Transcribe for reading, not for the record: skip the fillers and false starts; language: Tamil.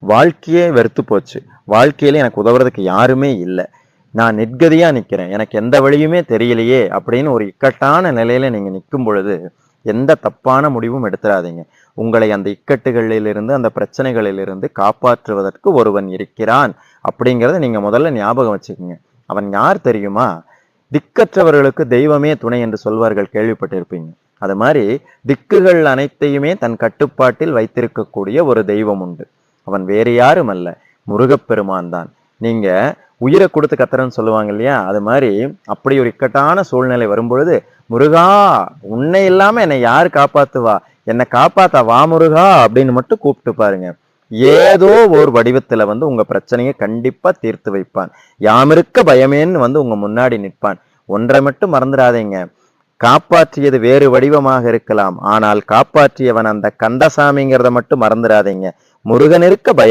வாழ்க்கையே வெறுத்து போச்சு. வாழ்க்கையில எனக்கு உதவுறதுக்கு யாருமே இல்ல. நான் நிர்கதியா நிக்கிறேன். எனக்கு எந்த வழியுமே தெரியலையே! அப்படின்னு ஒரு இக்கட்டான நிலையில நீங்க நிக்கும் பொழுது, எந்த தப்பான முடிவும் எடுத்துறாதீங்க. உங்களை அந்த இக்கட்டுகளிலிருந்து, அந்த பிரச்சனைகளிலிருந்து காப்பாற்றுவதற்கு ஒருவன் இருக்கிறான். அப்படிங்கிறத நீங்க முதல்ல ஞாபகம் வச்சுக்கங்க. அவன் யார் தெரியுமா? திக்கற்றவர்களுக்கு தெய்வமே துணை என்று சொல்வார்கள், கேள்விப்பட்டிருப்பீங்க. அது மாரி திக்குகள் அனைத்தையுமே தன் கட்டுப்பாட்டில் வைத்திருக்கக்கூடிய ஒரு தெய்வம் உண்டு. அவன் வேறு யாரும் அல்ல, முருகப்பெருமான் தான். நீங்க உயிரை கொடுத்து கத்துறன்னு சொல்லுவாங்க இல்லையா? அது மாதிரி அப்படி ஒரு இக்கட்டான சூழ்நிலை வரும்பொழுது, முருகா, உன்னை இல்லாம என்னை யாரு காப்பாத்துவா? என்னை காப்பாத்தா வா முருகா அப்படின்னு மட்டும் கூப்பிட்டு பாருங்க. ஏதோ ஒரு வடிவத்துல வந்து உங்க பிரச்சனையை கண்டிப்பா தீர்த்து வைப்பான். யாமிருக்க பயமேன்னு வந்து உங்க முன்னாடி நிற்பான். ஒன்றை மட்டும் மறந்துடாதீங்க. காப்பாற்றியது வேறு வடிவமாக இருக்கலாம். ஆனால் காப்பாற்றியவன் அந்த கந்தசாமிங்கிறத மட்டும் மறந்துடாதீங்க. முருகனிருக்க